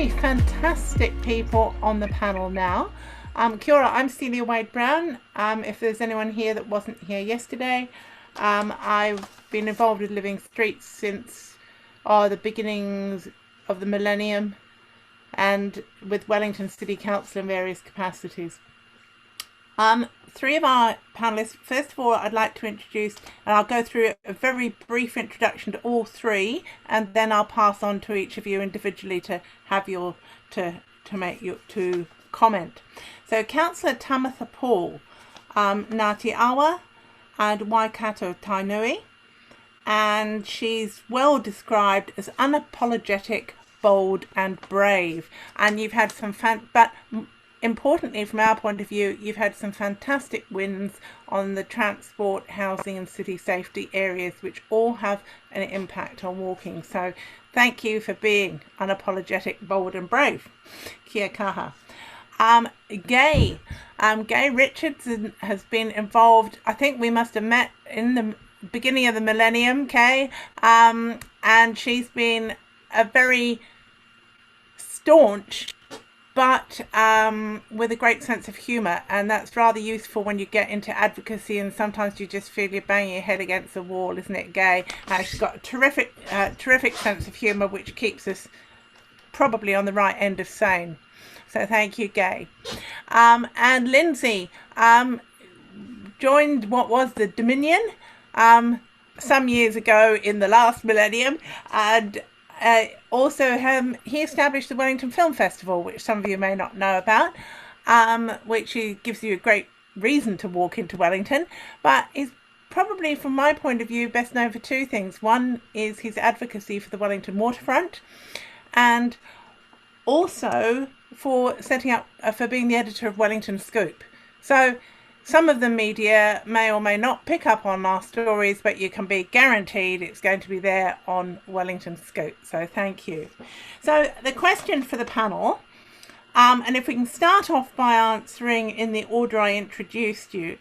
three fantastic people on the panel now. Kia ora, I'm Celia Wade-Brown. If there's anyone here that wasn't here yesterday, I've been involved with Living Streets since the beginnings of the millennium, and with Wellington City Council in various capacities. Three of our panelists. First of all, I'd like to introduce, and I'll go through a very brief introduction to all three, and then I'll pass on to each of you individually to have your to comment. So, Councillor Tamatha Paul, Ngāti Awa and Waikato Tainui, and she's well described as unapologetic, bold, and brave. And you've had some but importantly, from our point of view, you've had some fantastic wins on the transport, housing and city safety areas, which all have an impact on walking. So thank you for being unapologetic, bold and brave. Kia kaha. Gay Richardson has been involved. I think we must have met in the beginning of the millennium, Kay, and she's been a very staunch but with a great sense of humour, and that's rather useful when you get into advocacy, and sometimes you just feel you're banging your head against the wall, isn't it, Gay? She's got a terrific sense of humour, which keeps us probably on the right end of sane. So thank you, Gay. And Lindsay joined what was the Dominion some years ago in the last millennium, and also he established the Wellington Film Festival, which some of you may not know about, which gives you a great reason to walk into Wellington, but is probably, from my point of view, best known for two things. One is his advocacy for the Wellington waterfront, and also for setting up, for being the editor of Wellington Scoop. So some of the media may or may not pick up on our stories, but you can be guaranteed it's going to be there on Wellington Scoop. So thank you. So the question for the panel, and if we can start off by answering in the order I introduced you,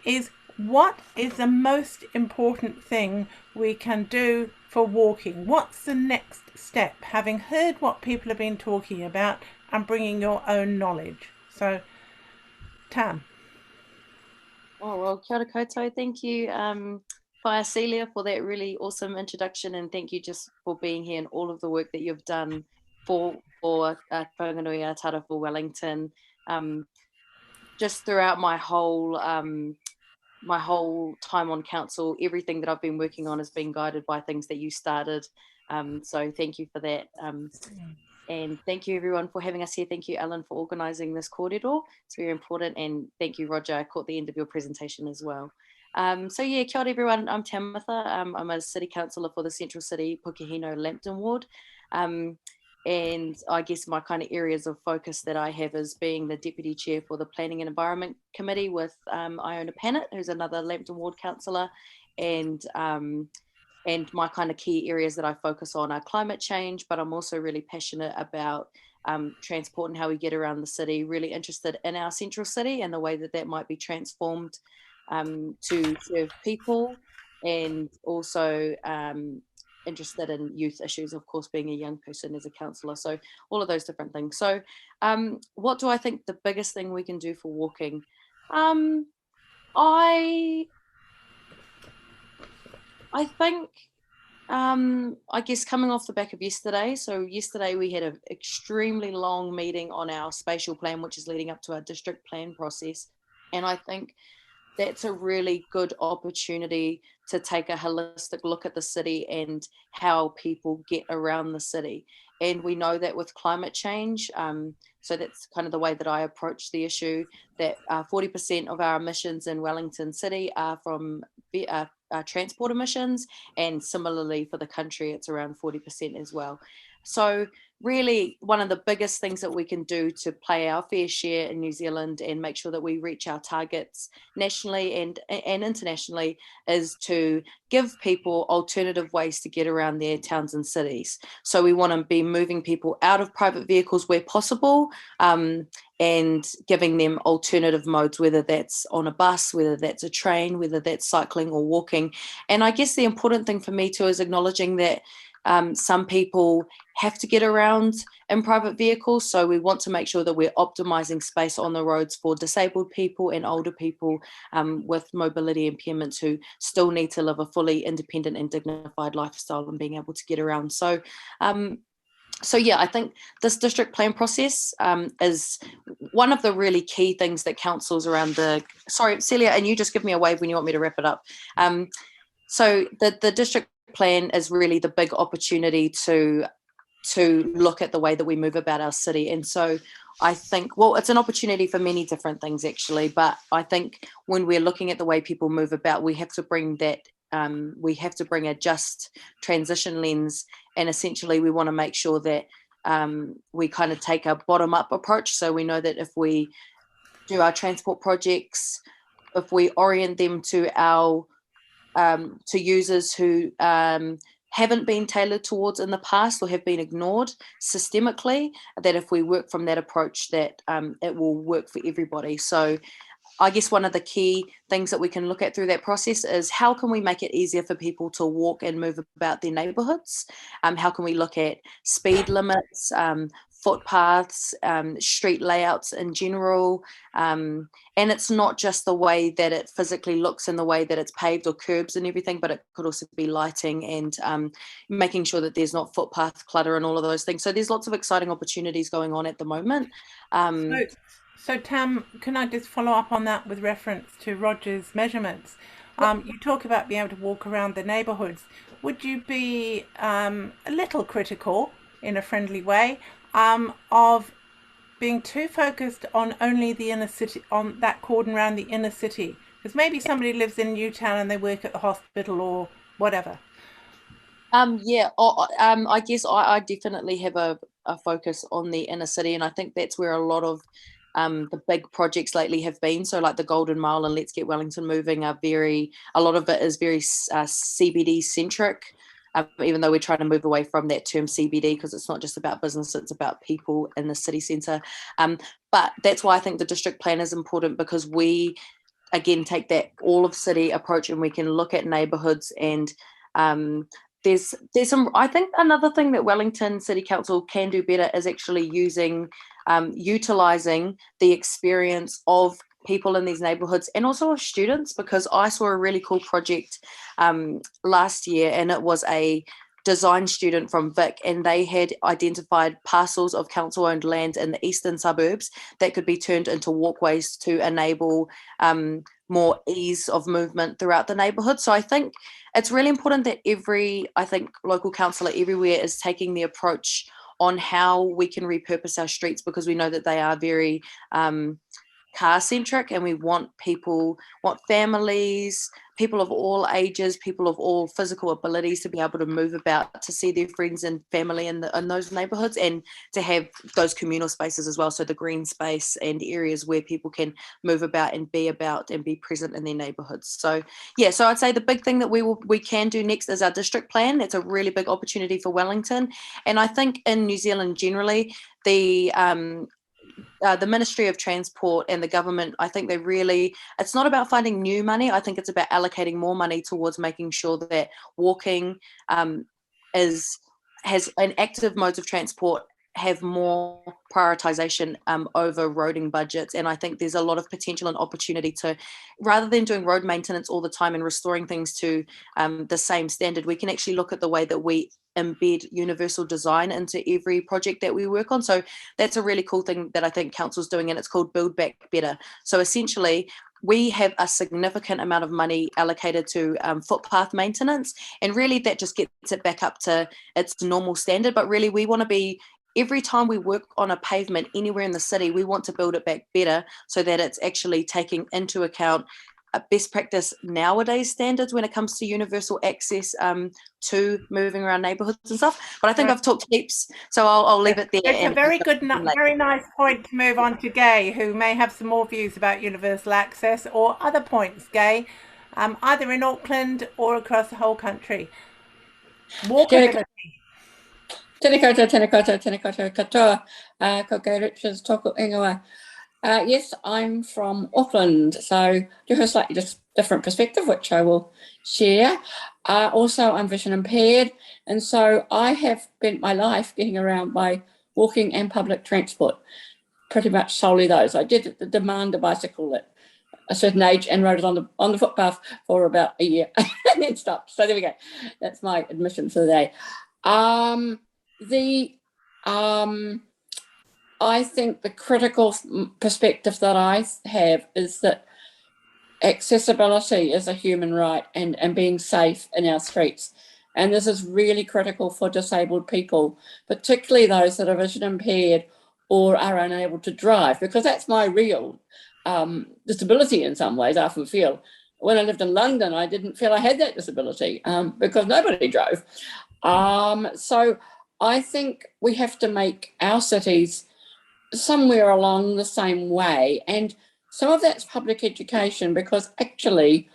is what is the most important thing we can do for walking? What's the next step, having heard what people have been talking about and bringing your own knowledge? So, Tam. Oh, well, kia ora koutou. Thank you, Whaia Celia, for that really awesome introduction, and thank you just for being here and all of the work that you've done for Whanganui Aotearoa for Wellington. Just throughout my whole time on council, everything that I've been working on has been guided by things that you started. So thank you for that. And thank you everyone for having us here. Thank you, Ellen, for organising this kōrero. It's very important. And thank you, Roger. I caught the end of your presentation as well. So yeah, kia ora everyone. I'm Tamatha. I'm a city councillor for the Central City Pukehino Lambton Ward. And I guess my kind of areas of focus that I have is being the Deputy Chair for the Planning and Environment Committee with Iona Pannett, who's another Lambton Ward councillor, and my kind of key areas that I focus on are climate change, but I'm also really passionate about transport and how we get around the city, really interested in our central city and the way that that might be transformed to serve people, and also interested in youth issues, of course, being a young person as a councillor. So all of those different things. So what do I think the biggest thing we can do for walking? I think, I guess coming off the back of yesterday, so yesterday we had an extremely long meeting on our spatial plan, which is leading up to our district plan process. And I think that's a really good opportunity to take a holistic look at the city and how people get around the city. And we know that with climate change, so that's kind of the way that I approach the issue, that 40% of our emissions in Wellington City are from transport emissions, and similarly for the country it's around 40% as well. So really one of the biggest things that we can do to play our fair share in New Zealand and make sure that we reach our targets nationally and internationally is to give people alternative ways to get around their towns and cities. So we want to be moving people out of private vehicles where possible, and giving them alternative modes, whether that's on a bus, whether that's a train, whether that's cycling or walking. And I guess the important thing for me too is acknowledging that Some people have to get around in private vehicles, so we want to make sure that we're optimizing space on the roads for disabled people and older people with mobility impairments who still need to live a fully independent and dignified lifestyle and being able to get around. So yeah, I think this district plan process is one of the really key things that councils around sorry, Celia, and you just give me a wave when you want me to wrap it up. So the district plan is really the big opportunity to look at the way that we move about our city. And so I think, well, it's an opportunity for many different things actually, but I think when we're looking at the way people move about, we have to bring that we have to bring a just transition lens, and essentially we want to make sure that we kind of take a bottom-up approach. So we know that if we do our transport projects, if we orient them to our to users who haven't been tailored towards in the past or have been ignored systemically, that if we work from that approach, that it will work for everybody. So I guess one of the key things that we can look at through that process is how can we make it easier for people to walk and move about their neighbourhoods? How can we look at speed limits, footpaths, street layouts in general? And it's not just the way that it physically looks and the way that it's paved or curbs and everything, but it could also be lighting and making sure that there's not footpath clutter and all of those things. So there's lots of exciting opportunities going on at the moment. So Tam, can I just follow up on that with reference to Roger's measurements? You talk about being able to walk around the neighbourhoods. Would you be a little critical, in a friendly way, of being too focused on only the inner city, on that cordon around the inner city? Because maybe somebody lives in Newtown and they work at the hospital or whatever. I guess I definitely have a focus on the inner city, and I think that's where a lot of the big projects lately have been. So like the Golden Mile and Let's Get Wellington Moving are a lot of it is very CBD centric, even though we're trying to move away from that term CBD because it's not just about business, it's about people in the city centre. But that's why I think the district plan is important, because we, again, take that all of city approach and we can look at neighbourhoods and there's some, I think another thing that Wellington City Council can do better is actually utilising the experience of people in these neighbourhoods and also of students, because I saw a really cool project last year, and it was a design student from Vic, and they had identified parcels of council-owned land in the eastern suburbs that could be turned into walkways to enable more ease of movement throughout the neighbourhood. So I think it's really important that every local councillor everywhere is taking the approach on how we can repurpose our streets, because we know that they are very car centric, and we want families, people of all ages, people of all physical abilities to be able to move about, to see their friends and family in those neighbourhoods, and to have those communal spaces as well. So the green space and areas where people can move about and be present in their neighbourhoods. So yeah, so I'd say the big thing that we can do next is our district plan. It's a really big opportunity for Wellington, and I think in New Zealand generally, the Ministry of Transport and the government, I think it's not about finding new money. I think it's about allocating more money towards making sure that walking has an active modes of transport have more prioritization over roading budgets. And I think there's a lot of potential and opportunity to, rather than doing road maintenance all the time and restoring things to the same standard, we can actually look at the way that we embed universal design into every project that we work on. So that's a really cool thing that I think council's doing, and it's called Build Back Better. So essentially, we have a significant amount of money allocated to footpath maintenance, and really that just gets it back up to its normal standard. But really we want to be, every time we work on a pavement anywhere in the city, we want to build it back better so that it's actually taking into account best practice nowadays standards when it comes to universal access to moving around neighbourhoods and stuff. But I think I've talked heaps, so I'll leave it there. It's a very good, very nice point to move on to Gay, who may have some more views about universal access or other points, Gay, either in Auckland or across the whole country. Walkability. Tēnā koutou katoa, ko Gay Richards tōku ingoa. Yes, I'm from Auckland, so do have a slightly different perspective, which I will share. Also, I'm vision impaired, and so I have spent my life getting around by walking and public transport, pretty much solely those. I did demand a bicycle at a certain age and rode it on the footpath for about a year and then stopped. So there we go. That's my admission for the day. I think the critical perspective that I have is that accessibility is a human right, and being safe in our streets. And this is really critical for disabled people, particularly those that are vision impaired or are unable to drive, because that's my real disability in some ways. I often feel when I lived in London, I didn't feel I had that disability because nobody drove. So I think we have to make our cities somewhere along the same way. And some of that's public education, because actually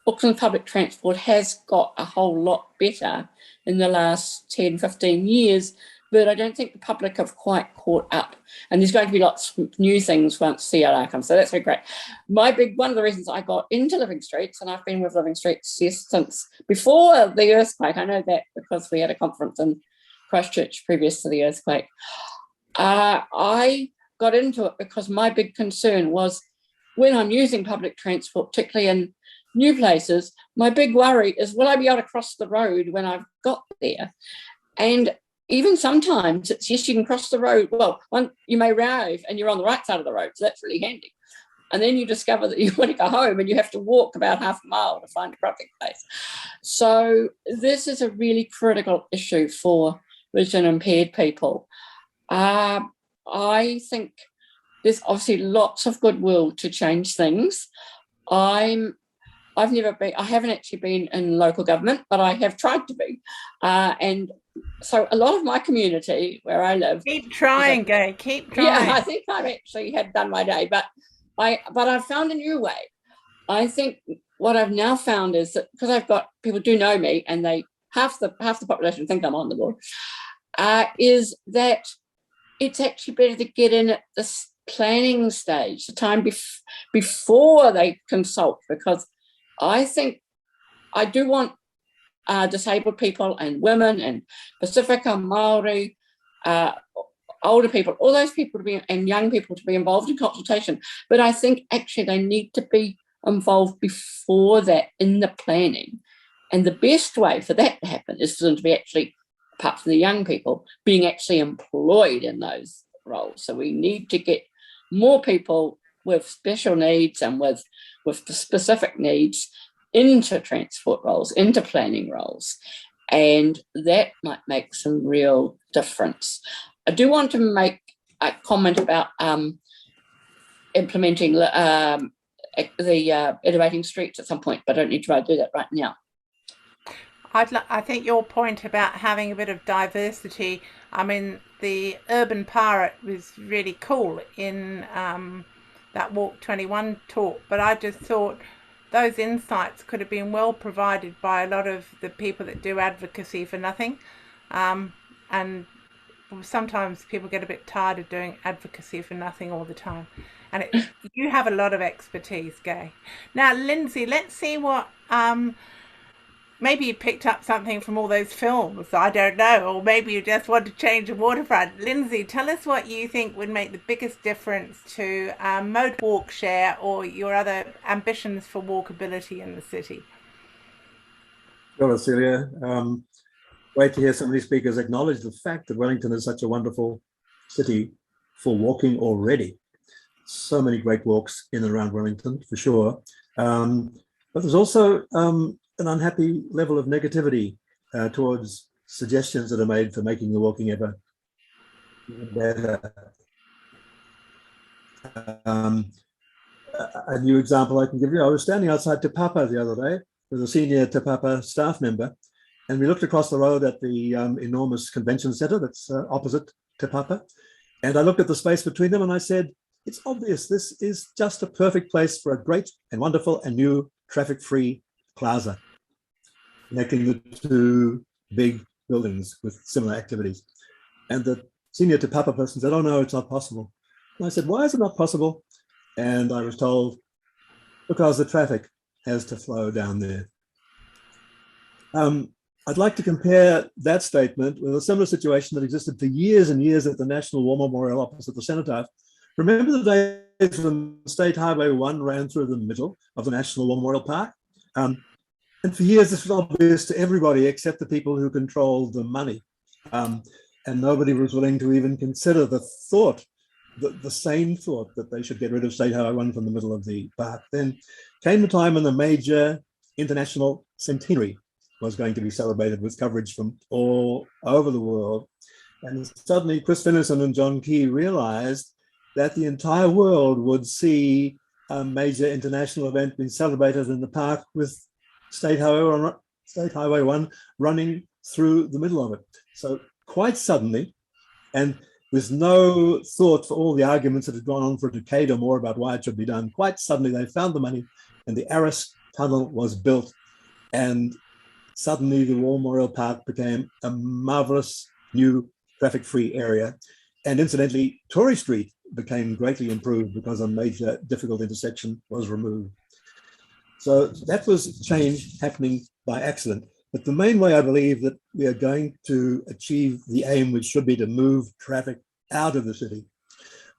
Auckland public transport has got a whole lot better in the last 10, 15 years, but I don't think the public have quite caught up. And there's going to be lots of new things once CLR comes, so that's very great. One of the reasons I got into Living Streets, and I've been with Living Streets since before the earthquake, I know that because we had a conference in Christchurch previous to the earthquake. I got into it because my big concern was when I'm using public transport, particularly in new places, my big worry is, will I be able to cross the road when I've got there? And even sometimes it's, yes, you can cross the road. Well, you may arrive and you're on the right side of the road, so that's really handy. And then you discover that you want to go home and you have to walk about half a mile to find a parking place. So this is a really critical issue for vision impaired people. I think there's obviously lots of goodwill to change things. I haven't actually been in local government, but I have tried to be. And so a lot of my community where I live. Keep trying, Gay. Keep trying. Yeah, I think I've actually had done my day, but I've found a new way. I think what I've now found is that because I've got people do know me, and half the population think I'm on the board, is that it's actually better to get in at this planning stage, the time before they consult, because I think I do want disabled people and women and Pacifica, Māori, older people, all those people to be, and young people to be involved in consultation. But I think actually they need to be involved before that in the planning. And the best way for that to happen is for them to be actually, apart from the young people, being actually employed in those roles. So we need to get more people with special needs and with specific needs into transport roles, into planning roles. And that might make some real difference. I do want to make a comment about implementing the innovating streets at some point, but I don't need to do that right now. I think your point about having a bit of diversity, I mean, the urban pirate was really cool in that Walk 21 talk, but I just thought those insights could have been well provided by a lot of the people that do advocacy for nothing. And sometimes people get a bit tired of doing advocacy for nothing all the time. And you have a lot of expertise, Gay. Now, Lindsay, let's see what... maybe you picked up something from all those films, I don't know, or maybe you just want to change the waterfront. Lindsay, tell us what you think would make the biggest difference to mode walk share or your other ambitions for walkability in the city. Well, Celia, great to hear some of these speakers acknowledge the fact that Wellington is such a wonderful city for walking already. So many great walks in and around Wellington, for sure. But there's also an unhappy level of negativity towards suggestions that are made for making the walking ever better. A new example I can give you, I was standing outside Te Papa the other day with a senior Te Papa staff member, and we looked across the road at the enormous convention centre that's opposite Te Papa, and I looked at the space between them and I said, it's obvious this is just a perfect place for a great and wonderful and new traffic-free plaza, connecting the two big buildings with similar activities. And the senior Te Papa person said, oh no, it's not possible. And I said, why is it not possible? And I was told, because the traffic has to flow down there. I'd like to compare that statement with a similar situation that existed for years and years at the National War Memorial opposite the Cenotaph. Remember the days when State Highway 1 ran through the middle of the National War Memorial Park? And for years, this was obvious to everybody except the people who controlled the money. And nobody was willing to even consider the thought, the same thought, that they should get rid of State Highway 1 from the middle of the park. Then came the time when the major international centenary was going to be celebrated with coverage from all over the world. And suddenly Chris Finlayson and John Key realized that the entire world would see a major international event being celebrated in the park with State Highway 1 running through the middle of it. So quite suddenly, and with no thought for all the arguments that had gone on for a decade or more about why it should be done, quite suddenly they found the money and the Aris Tunnel was built. And suddenly the War Memorial Park became a marvelous new traffic-free area. And incidentally, Tory Street became greatly improved because a major difficult intersection was removed. So that was change happening by accident. But the main way I believe that we are going to achieve the aim, which should be to move traffic out of the city,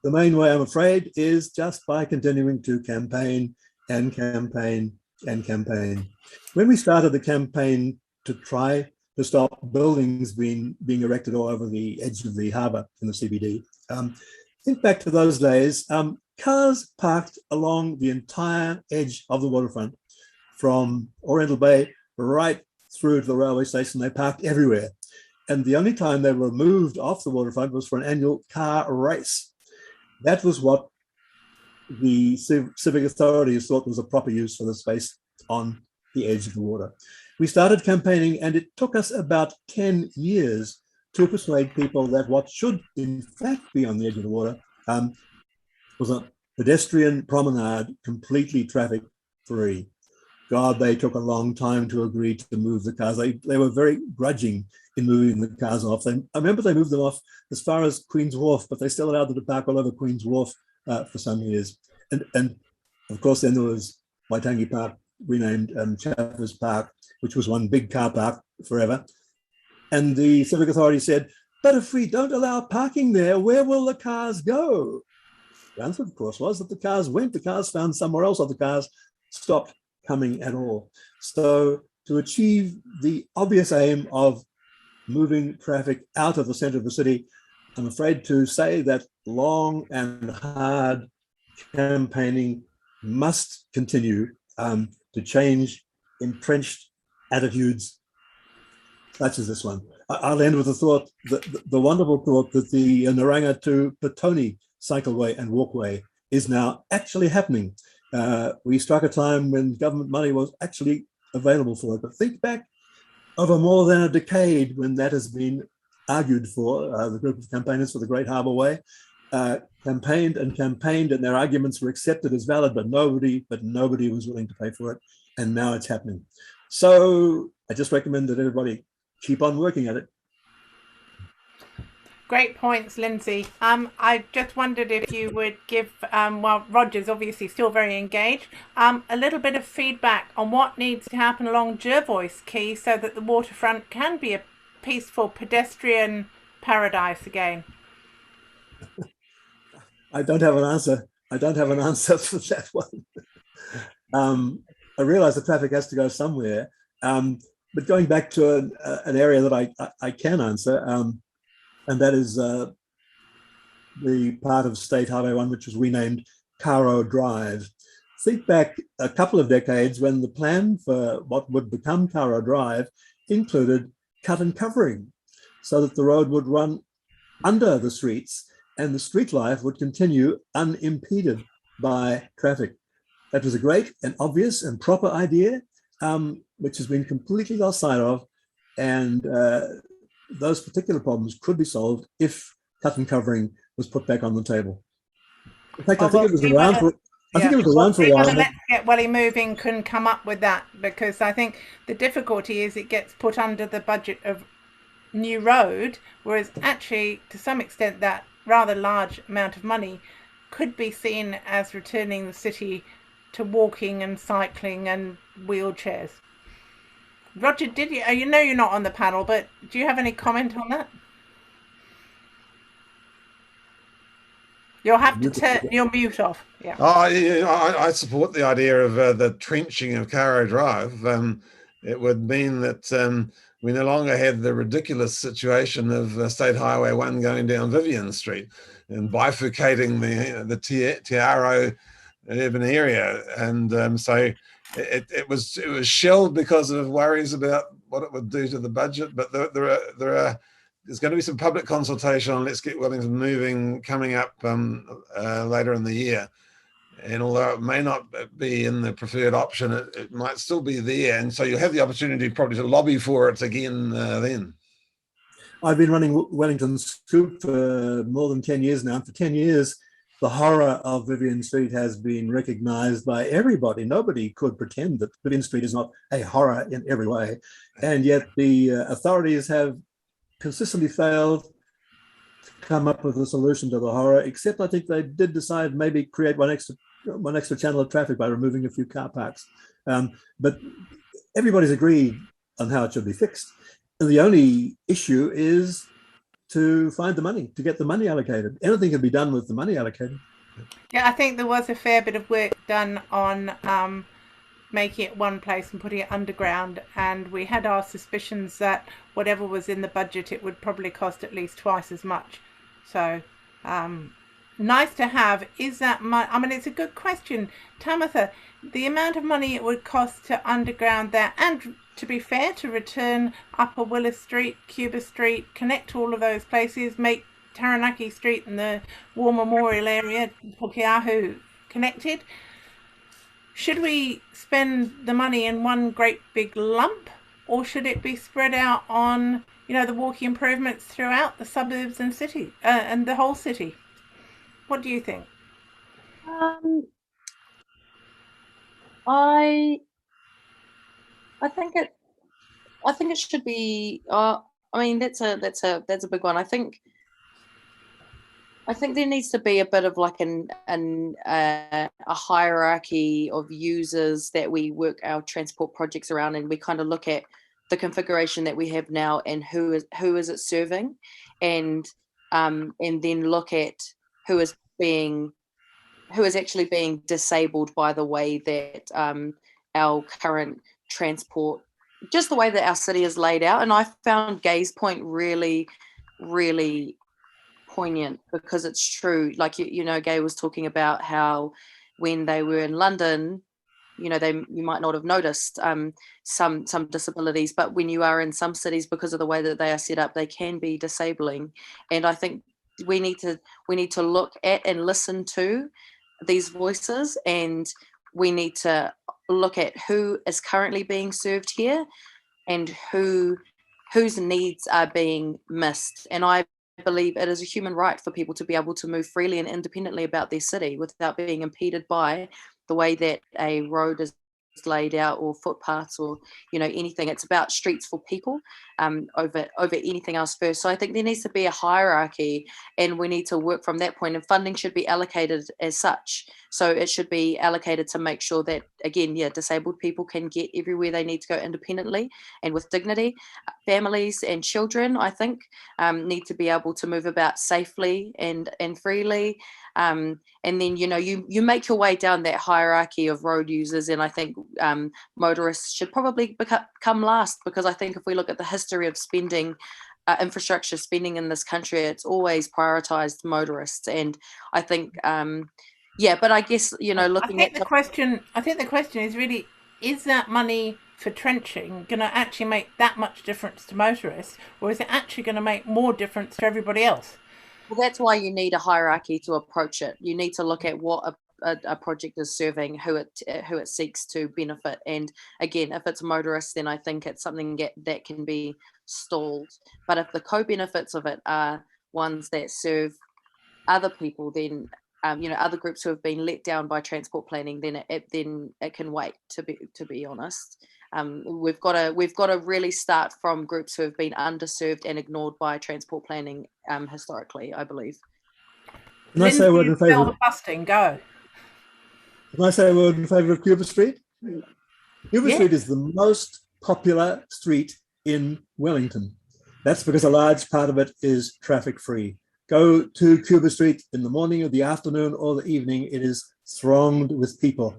the main way, I'm afraid, is just by continuing to campaign and campaign and campaign. When we started the campaign to try to stop buildings being erected all over the edge of the harbour in the CBD, think back to those days, cars parked along the entire edge of the waterfront from Oriental Bay right through to the railway station. They parked everywhere. And the only time they were moved off the waterfront was for an annual car race. That was what the civic authorities thought was a proper use for the space on the edge of the water. We started campaigning, and it took us about 10 years to persuade people that what should in fact be on the edge of the water was a pedestrian promenade, completely traffic free. God, they took a long time to agree to move the cars. They were very grudging in moving the cars off. I remember they moved them off as far as Queen's Wharf, but they still allowed them to park all over Queen's Wharf for some years. And of course, then there was Waitangi Park, renamed Chaffers Park, which was one big car park forever. And the civic authority said, but if we don't allow parking there, where will the cars go? The answer, of course, was that the cars went. The cars found somewhere else, or the cars stopped coming at all. So to achieve the obvious aim of moving traffic out of the center of the city, I'm afraid to say that long and hard campaigning must continue to change entrenched attitudes such as this one. I'll end with the thought, the wonderful thought that the Naranga to Petone cycleway and walkway is now actually happening. We struck a time when government money was actually available for it. But think back over more than a decade when that has been argued for. The group of campaigners for the Great Harbour Way campaigned, and their arguments were accepted as valid, but nobody was willing to pay for it. And now it's happening. So I just recommend that everybody keep on working at it. Great points, Lindsay. I just wondered if you would give, well, Roger's obviously still very engaged, a little bit of feedback on what needs to happen along Jervois Quay so that the waterfront can be a peaceful pedestrian paradise again. I don't have an answer. I don't have an answer for that one. I realize the traffic has to go somewhere, but going back to an area that I can answer, and that is the part of State Highway 1, which was renamed Caro Drive. Think back a couple of decades when the plan for what would become Caro Drive included cut and covering so that the road would run under the streets and the street life would continue unimpeded by traffic. That was a great and obvious and proper idea, which has been completely lost sight of. And those particular problems could be solved if cut and covering was put back on the table. In fact, I think it was around for a while. Let's Get Welly Moving can come up with that, because I think the difficulty is it gets put under the budget of new road, whereas actually to some extent that rather large amount of money could be seen as returning the city to walking and cycling and wheelchairs. Roger, did you? You know you're not on the panel, but do you have any comment on that? You'll have to turn your mute off. Yeah. Oh, yeah, I support the idea of the trenching of Caro Drive. It would mean that we no longer have the ridiculous situation of State Highway 1 going down Vivian Street and bifurcating the Te Aro urban area. And so it was shelved because of worries about what it would do to the budget. But there's going to be some public consultation on Let's Get Wellington Moving coming up later in the year. And although it may not be in the preferred option, it might still be there. And so you'll have the opportunity probably to lobby for it again then. I've been running Wellington Scoop for more than 10 years now. And for 10 years, the horror of Vivian Street has been recognised by everybody. Nobody could pretend that Vivian Street is not a horror in every way. And yet the authorities have consistently failed to come up with a solution to the horror, except I think they did decide maybe create one extra channel of traffic by removing a few car parks. But everybody's agreed on how it should be fixed. And the only issue is to find the money, to get the money allocated. Anything can be done with the money allocated. Yeah, I think there was a fair bit of work done on making it one place and putting it underground, and we had our suspicions that whatever was in the budget, it would probably cost at least twice as much. So nice to have. Is that money? I mean, it's a good question, Tamatha. The amount of money it would cost to underground that, and to be fair, to return Upper Willis Street, Cuba Street, connect all of those places, make Taranaki Street and the War Memorial area, Pukeahu, connected. Should we spend the money in one great big lump, or should it be spread out on, the walking improvements throughout the suburbs and city and the whole city? What do you think? I think it should be. I mean, that's a big one. I think there needs to be a bit of like a hierarchy of users that we work our transport projects around, and we kind of look at the configuration that we have now and who is it serving, and then look at who is actually being disabled by the way that our current transport, just the way that our city is laid out. And I found Gay's point really, really poignant, because it's true. Like, Gay was talking about how when they were in London, you might not have noticed some disabilities, but when you are in some cities, because of the way that they are set up, they can be disabling. And I think we need to look at and listen to these voices, and we need to look at who is currently being served here and whose needs are being missed. And I believe it is a human right for people to be able to move freely and independently about their city without being impeded by the way that a road is laid out, or footpaths, or anything. It's about streets for people over anything else first. So I think there needs to be a hierarchy, and we need to work from that point, and funding should be allocated as such. So it should be allocated to make sure that, again, disabled people can get everywhere they need to go independently and with dignity. Families and children, I think, need to be able to move about safely and freely. And then you make your way down that hierarchy of road users, and I think motorists should probably come last, because I think if we look at the history of spending, infrastructure spending in this country, it's always prioritized motorists. And I think but I guess looking at the question is really, is that money for trenching going to actually make that much difference to motorists, or is it actually going to make more difference to everybody else? Well, that's why you need a hierarchy to approach it. You need to look at what a project is serving, who it seeks to benefit. And again, if it's motorists, then I think it's something that can be stalled. But if the co-benefits of it are ones that serve other people, then other groups who have been let down by transport planning, then it can wait. To be honest, we've got to really start from groups who have been underserved and ignored by transport planning historically, I believe. Can I say a word in Lindsay, favour? spell the busting. Go. Can I say a word in favour of Cuba Street? Cuba Yeah. Street is the most popular street in Wellington. That's because a large part of it is traffic free. Go to Cuba Street in the morning or the afternoon or the evening, it is thronged with people.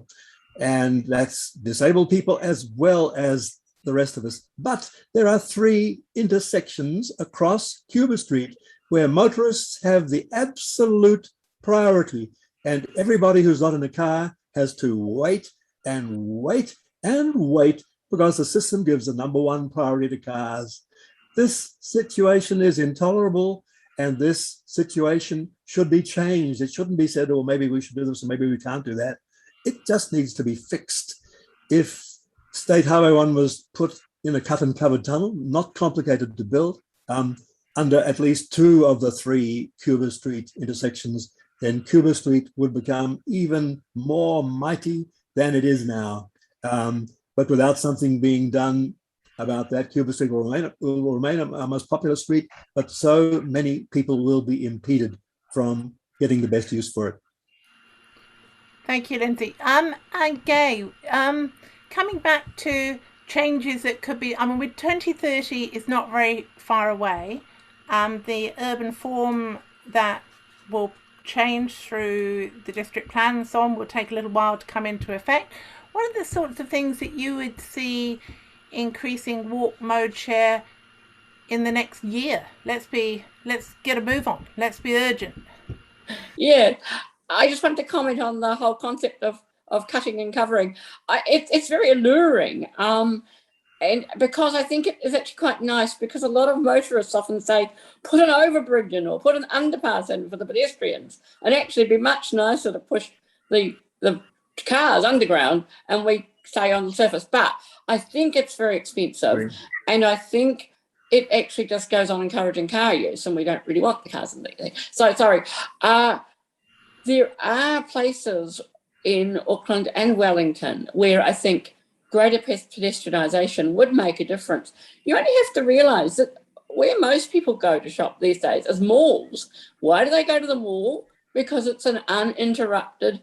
And that's disabled people as well as the rest of us. But there are 3 intersections across Cuba Street where motorists have the absolute priority. And everybody who's not in a car has to wait and wait and wait because the system gives the #1 priority to cars. This situation is intolerable, and this situation should be changed. It shouldn't be said, oh, maybe we should do this, or maybe we can't do that. It just needs to be fixed. If State Highway 1 was put in a cut and covered tunnel, not complicated to build, under at least 2 of the 3 Cuba Street intersections, then Cuba Street would become even more mighty than it is now. But without something being done about that, Cuba Street will remain our most popular street, but so many people will be impeded from getting the best use for it. Thank you, Lindsay. And Gay, coming back to changes that could be, I mean, with 2030 is not very far away. The urban form that will change through the district plan and so on will take a little while to come into effect. What are the sorts of things that you would see increasing walk mode share in the next year? Let's get a move on. Let's be urgent. Yeah, I just want to comment on the whole concept of cutting and covering. It's very alluring, and because I think it is actually quite nice, because a lot of motorists often say, put an overbridge in or put an underpass in for the pedestrians, and actually it'd be much nicer to push the cars underground and we stay on the surface. But I think it's very expensive, right. And I think it actually just goes on encouraging car use, and we don't really want the cars in there. So sorry. There are places in Auckland and Wellington where I think greater pedestrianisation would make a difference. You only have to realise that where most people go to shop these days is malls. Why do they go to the mall? Because it's an uninterrupted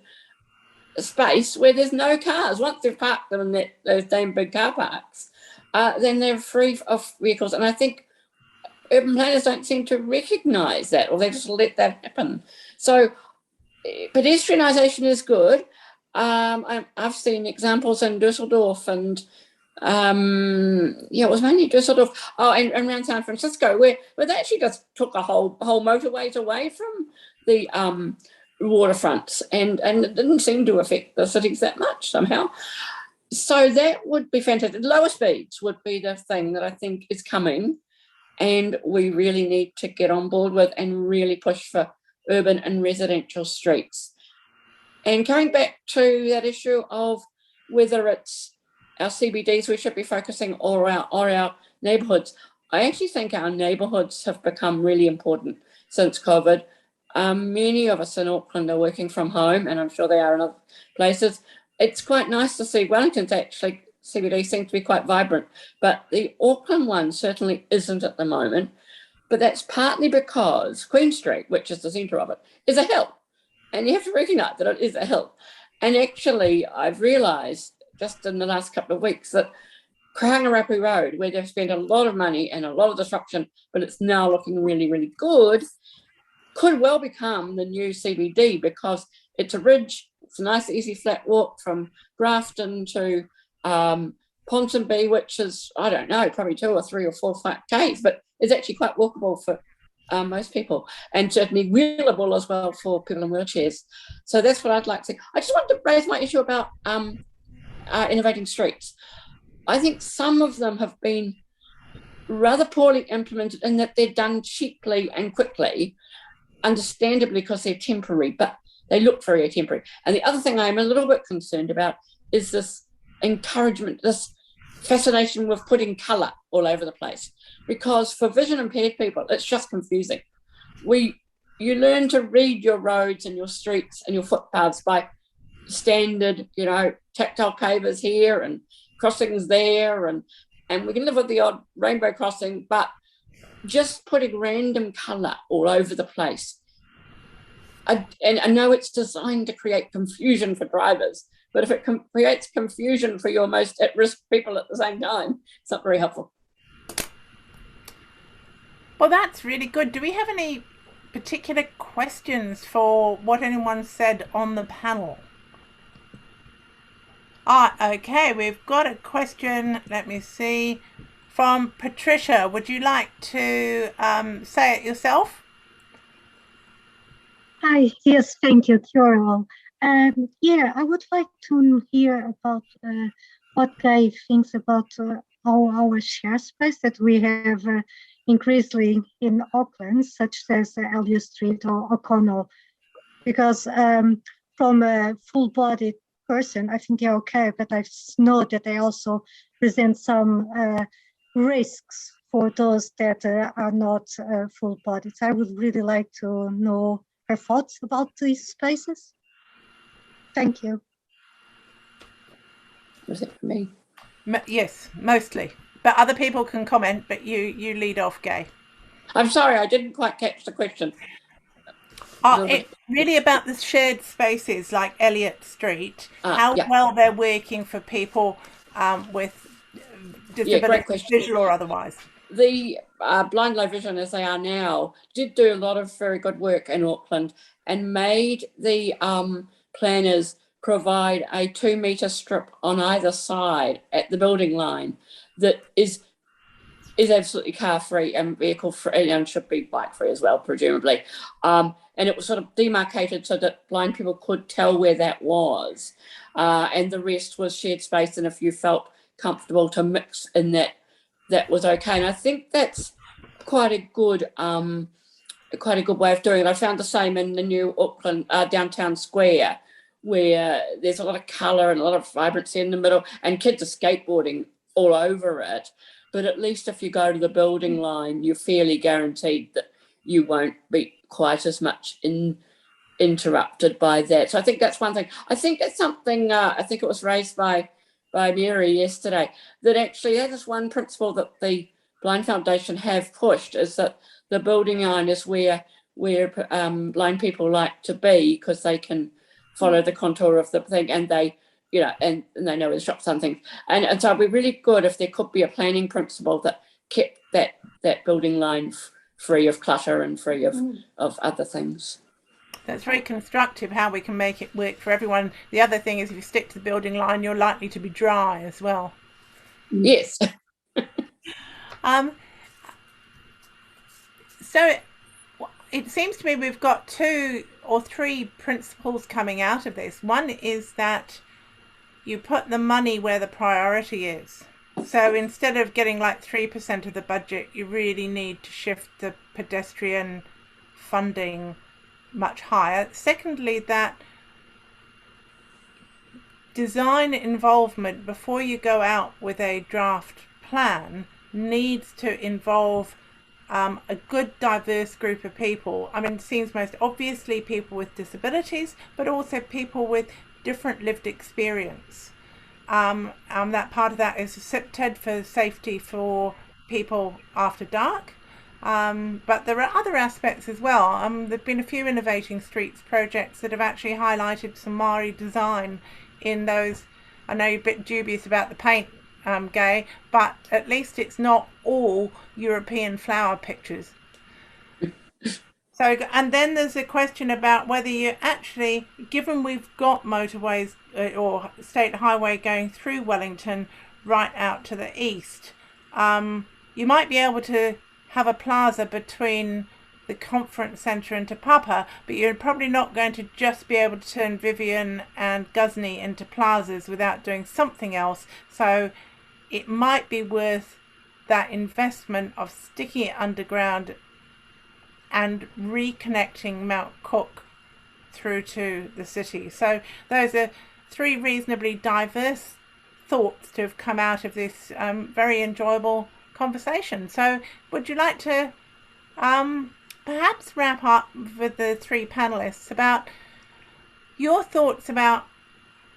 space where there's no cars. Once they've parked them in those damn big car parks, then they're free of vehicles. And I think urban planners don't seem to recognise that, or they just let that happen. So pedestrianisation is good. I've seen examples in Dusseldorf and it was mainly Dusseldorf. And around San Francisco, where they actually just took a whole motorways away from the waterfronts, and it didn't seem to affect the cities that much somehow. So that would be fantastic. Lower speeds would be the thing that I think is coming, and we really need to get on board with and really push for urban and residential streets. And coming back to that issue of whether it's our CBDs we should be focusing or our neighbourhoods, I actually think our neighbourhoods have become really important since COVID. Many of us in Auckland are working from home, and I'm sure they are in other places. It's quite nice to see Wellington's actually CBD seems to be quite vibrant, but the Auckland one certainly isn't at the moment. But that's partly because Queen Street, which is the centre of it, is a hill. And you have to recognise that it is a hill. And actually, I've realised just in the last couple of weeks that Karangarapui Road, where they've spent a lot of money and a lot of disruption, but it's now looking really, really good, could well become the new CBD, because it's a ridge. It's a nice, easy, flat walk from Grafton to Ponsonby, which is, I don't know, probably 2 or 3 or 4 Ks, but it's actually quite walkable for most people, and certainly wheelable as well for people in wheelchairs. So that's what I'd like to see. I just wanted to raise my issue about innovating streets. I think some of them have been rather poorly implemented in that they're done cheaply and quickly, understandably because they're temporary, but they look very temporary. And the other thing I'm a little bit concerned about is this encouragement, this fascination with putting colour all over the place, because for vision impaired people it's just confusing. You learn to read your roads and your streets and your footpaths by standard, tactile pavers here and crossings there, and we can live with the odd rainbow crossing, but just putting random colour all over the place and I know it's designed to create confusion for drivers, but if it creates confusion for your most at-risk people at the same time, it's not very helpful. Well, that's really good. Do we have any particular questions for what anyone said on the panel? Okay, we've got a question, let me see, from Patricia. Would you like to say it yourself? Hi, yes, thank you, Carol. Yeah, I would like to hear about what Guy thinks about our share space that we have increasingly in Auckland, such as Elliot Street or O'Connell, because from a full-bodied person, I think they're okay, but I know that they also present some risks for those that are not full-bodied. I would really like to know her thoughts about these spaces. Thank you. Was it for me? Yes, mostly. But other people can comment, but you lead off, Gay. I'm sorry, I didn't quite catch the question. It's really about the shared spaces like Elliot Street, how well they're working for people with disabilities, visual or otherwise. The blind low vision, as they are now, did do a lot of very good work in Auckland and made the planners provide a 2-metre strip on either side at the building line that is absolutely car free and vehicle free and should be bike free as well, presumably. And it was sort of demarcated so that blind people could tell where that was. And the rest was shared space, and if you felt comfortable to mix in that was okay. And I think that's quite a good way of doing it. I found the same in the new Auckland downtown square, where there's a lot of colour and a lot of vibrancy in the middle, and kids are skateboarding all over it. But at least if you go to the building line, you're fairly guaranteed that you won't be quite as much interrupted by that. So I think that's one thing. I think it's something, I think it was raised by Mary yesterday, that actually that is one principle that the Blind Foundation have pushed, is that the building line is where blind people like to be, because they can follow the contour of the thing, and they, you know, and they know where the shops and things. And so it'd be really good if there could be a planning principle that kept that building line free of clutter and free of other things. That's very constructive, how we can make it work for everyone. The other thing is, if you stick to the building line, you're likely to be dry as well. Yes. So it seems to me we've got 2 or 3 principles coming out of this. One is that you put the money where the priority is. So instead of getting like 3% of the budget, you really need to shift the pedestrian funding much higher. Secondly, that design involvement before you go out with a draft plan needs to involve a good diverse group of people. I mean, it seems most obviously people with disabilities, but also people with different lived experience. That part of that is SIPTED for safety for people after dark. But there are other aspects as well. There have been a few Innovating Streets projects that have actually highlighted some Maori design in those. I know you're a bit dubious about the paint, Gay, but at least it's not all European flower pictures. So, and then there's a question about whether you actually, given we've got motorways or state highway going through Wellington right out to the east, you might be able to have a plaza between the conference centre and Te Papa, but you're probably not going to just be able to turn Vivian and Ghuznee into plazas without doing something else. So it might be worth that investment of sticking it underground and reconnecting Mount Cook through to the city. So those are 3 reasonably diverse thoughts to have come out of this very enjoyable conversation. So would you like to perhaps wrap up with the 3 panelists about your thoughts about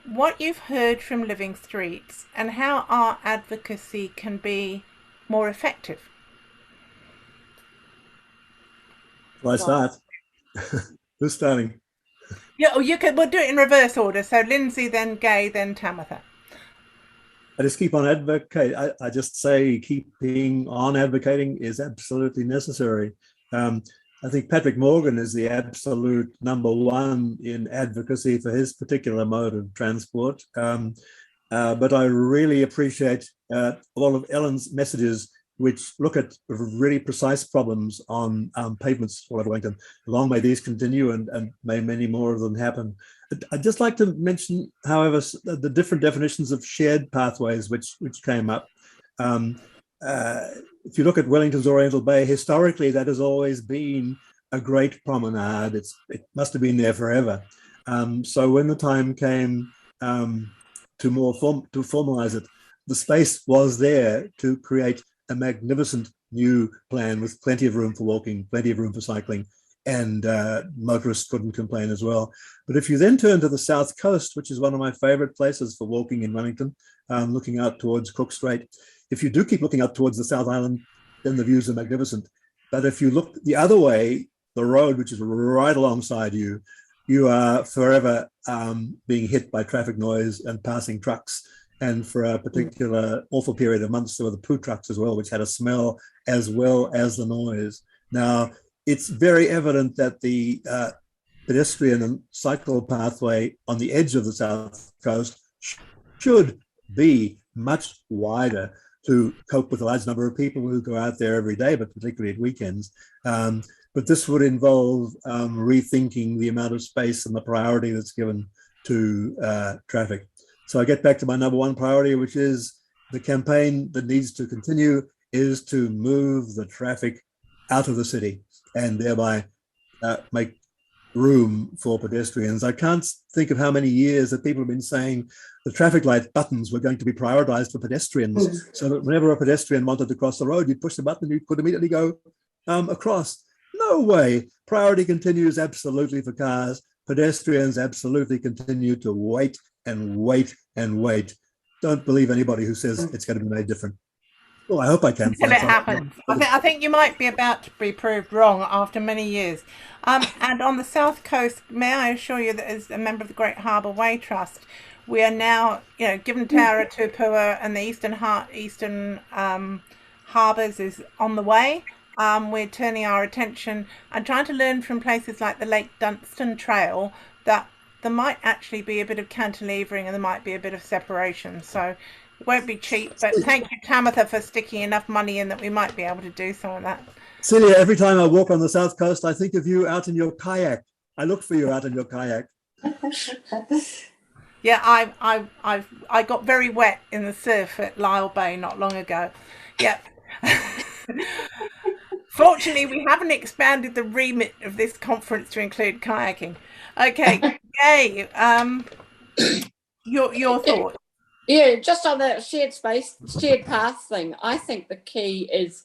what you've heard from Living Streets and how our advocacy can be more effective? Well, I start. Who's starting? Yeah, or you could. We'll do it in reverse order. So Lindsay, then Gay, then Tamatha. I just keep on advocating. I just say keeping on advocating is absolutely necessary. I think Patrick Morgan is the absolute number one in advocacy for his particular mode of transport. But I really appreciate all of Ellen's messages, which look at really precise problems on pavements all over Wellington. Long may these continue, and may many more of them happen. I'd just like to mention, however, the different definitions of shared pathways which came up. If you look at Wellington's Oriental Bay, historically that has always been a great promenade. It must have been there forever. So when the time came to formalize it, the space was there to create a magnificent new plan with plenty of room for walking, plenty of room for cycling, and motorists couldn't complain as well. But if you then turn to the south coast, which is one of my favorite places for walking in Wellington, looking out towards Cook Strait, if you do keep looking up towards the South Island, then the views are magnificent. But if you look the other way, the road, which is right alongside you, you are forever being hit by traffic noise and passing trucks. And for a particular awful period of months, there were the poo trucks as well, which had a smell as well as the noise. Now, it's very evident that the pedestrian and cycle pathway on the edge of the south coast should be much wider to cope with a large number of people who go out there every day, but particularly at weekends. But this would involve rethinking the amount of space and the priority that's given to traffic. So I get back to my number one priority, which is the campaign that needs to continue is to move the traffic out of the city and thereby make room for pedestrians. I can't think of how many years that people have been saying the traffic light buttons were going to be prioritized for pedestrians, so that whenever a pedestrian wanted to cross the road, you'd push the button, you could immediately go across. No way. Priority continues absolutely for cars. Pedestrians absolutely continue to wait and wait and wait. Don't believe anybody who says it's going to be made different. Well, I hope I can. Until it happens. I think you might be about to be proved wrong after many years. And on the south coast, may I assure you that as a member of the Great Harbour Way Trust, we are now, given Te Aotearoa and the eastern harbours is on the way. We're turning our attention and trying to learn from places like the Lake Dunstan Trail that there might actually be a bit of cantilevering and there might be a bit of separation. So it won't be cheap, but thank you, Tamatha, for sticking enough money in that we might be able to do some of that. Celia, every time I walk on the south coast, I think of you out in your kayak. I look for you out in your kayak. Yeah, I got very wet in the surf at Lisle Bay not long ago. Yeah. Fortunately, we haven't expanded the remit of this conference to include kayaking. Okay, Gay, your thoughts? Yeah, just on the shared space, shared path thing, I think the key is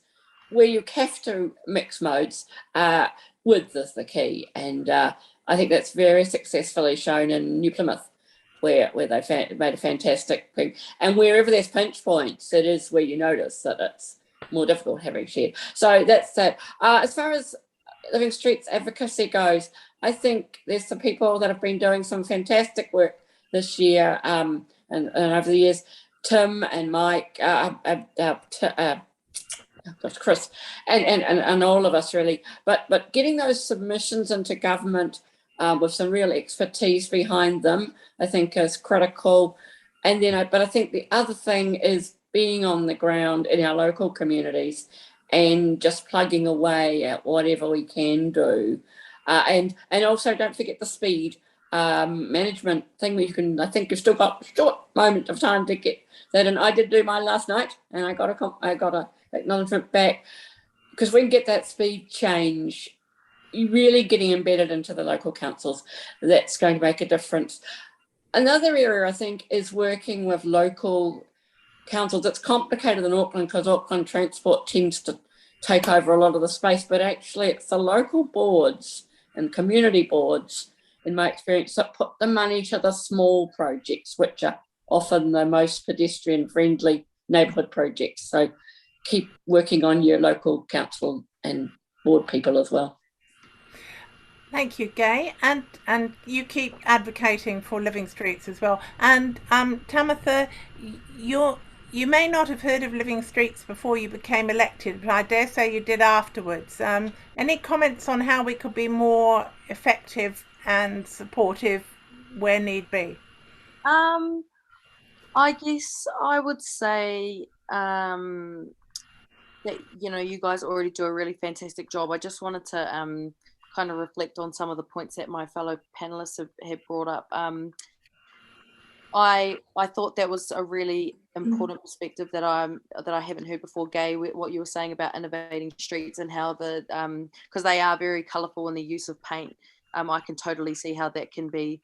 where you have to mix modes, width is the key. And I think that's very successfully shown in New Plymouth, where they made a fantastic thing. And wherever there's pinch points, it is where you notice that it's more difficult having shared. So that's that. As far as Living Streets advocacy goes, I think there's some people that have been doing some fantastic work this year and over the years. Tim and Mike, Chris, and all of us really. But getting those submissions into government with some real expertise behind them, I think is critical. And then, but I think the other thing is being on the ground in our local communities and just plugging away at whatever we can do. And also don't forget the speed management thing where you can, I think you've still got a short moment of time to get that. And I did do mine last night and I got a acknowledgement back, because we can get that speed change, you're really getting embedded into the local councils. That's going to make a difference. Another area I think is working with local councils. It's complicated in Auckland because Auckland Transport tends to take over a lot of the space, but actually it's the local boards and community boards, in my experience, that put the money to the small projects, which are often the most pedestrian friendly neighbourhood projects. So keep working on your local council and board people as well. Thank you, Gay, and you keep advocating for living streets as well. And Tamatha, you may not have heard of living streets before you became elected, but I dare say you did afterwards. Any comments on how we could be more effective and supportive where need be? I guess I would say that you guys already do a really fantastic job. I just wanted to kind of reflect on some of the points that my fellow panelists have brought up. I thought that was a really important perspective that I haven't heard before, Gay. What you were saying about innovating streets and how because they are very colourful in the use of paint. I can totally see how that can be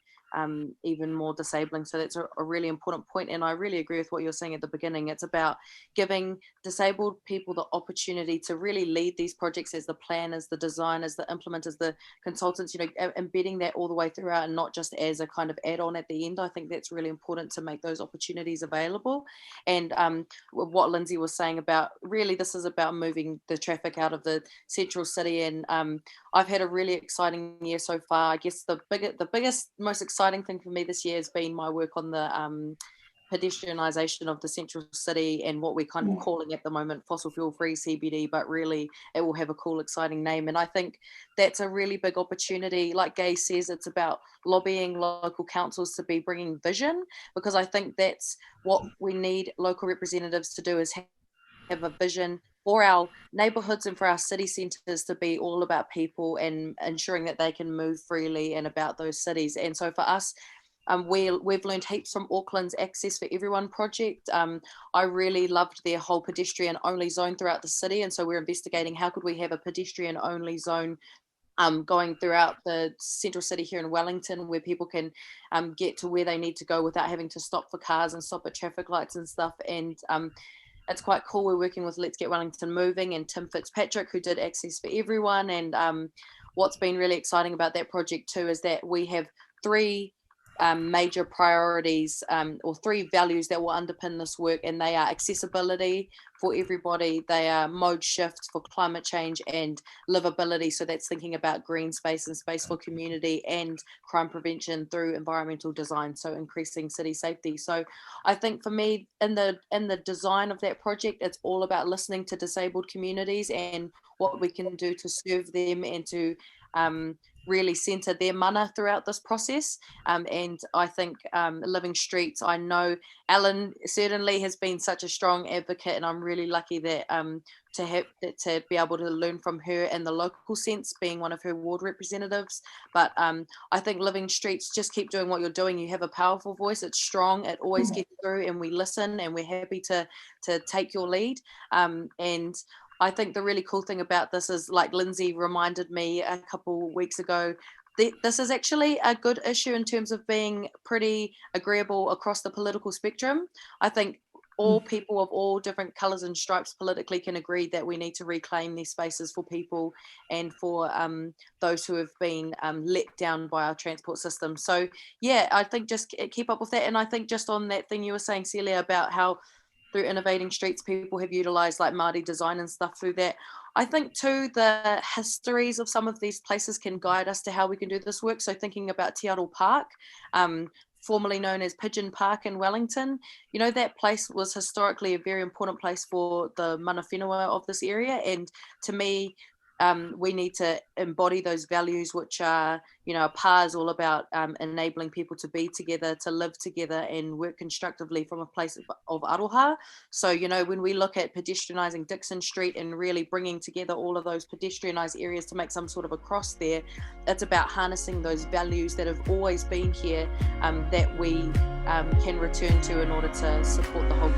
even more disabling. So that's a really important point. And I really agree with what you're saying at the beginning. It's about giving disabled people the opportunity to really lead these projects as the planners, the designers, the implementers, the consultants, embedding that all the way throughout and not just as a kind of add-on at the end. I think that's really important to make those opportunities available. And what Lindsay was saying about really this is about moving the traffic out of the central city. And I've had a really exciting year so far. I guess the biggest, most exciting thing for me this year has been my work on the pedestrianisation of the central city and what we're kind of calling at the moment fossil fuel free CBD, but really it will have a cool, exciting name. And I think that's a really big opportunity. Like Gay says, it's about lobbying local councils to be bringing vision, because I think that's what we need local representatives to do, is have a vision for our neighbourhoods and for our city centres to be all about people and ensuring that they can move freely and about those cities. And so for us, we've learned heaps from Auckland's Access for Everyone project. I really loved their whole pedestrian only zone throughout the city. And so we're investigating how could we have a pedestrian only zone going throughout the central city here in Wellington, where people can get to where they need to go without having to stop for cars and stop at traffic lights and stuff. And it's quite cool. We're working with Let's Get Wellington Moving and Tim Fitzpatrick, who did Access for Everyone. And what's been really exciting about that project too is that we have three major priorities or three values that will underpin this work, and they are accessibility for everybody, they are mode shift for climate change, and livability. So that's thinking about green space and space for community, and crime prevention through environmental design, so increasing city safety. So I think for me, in the design of that project, it's all about listening to disabled communities and what we can do to serve them and to really centre their mana throughout this process. And I think Living Streets, I know Ellen certainly has been such a strong advocate, and I'm really lucky that to be able to learn from her in the local sense, being one of her ward representatives. But I think Living Streets, just keep doing what you're doing. You have a powerful voice, it's strong, it always gets through, and we listen, and we're happy to take your lead. And I think the really cool thing about this is, like Lindsay reminded me a couple weeks ago, this is actually a good issue in terms of being pretty agreeable across the political spectrum. I think all people of all different colours and stripes politically can agree that we need to reclaim these spaces for people and for those who have been let down by our transport system. So yeah, I think just keep up with that. And I think just on that thing you were saying, Celia, about how through innovating streets, people have utilised like Māori design and stuff through that. I think too, the histories of some of these places can guide us to how we can do this work. So thinking about Te Aro Park, formerly known as Pigeon Park in Wellington, you know, that place was historically a very important place for the mana whenua of this area. And to me, we need to embody those values, which are, you know, PA is all about enabling people to be together, to live together and work constructively from a place of aroha. So, you know, when we look at pedestrianising Dixon Street and really bringing together all of those pedestrianised areas to make some sort of a cross there, it's about harnessing those values that have always been here that we can return to in order to support the whole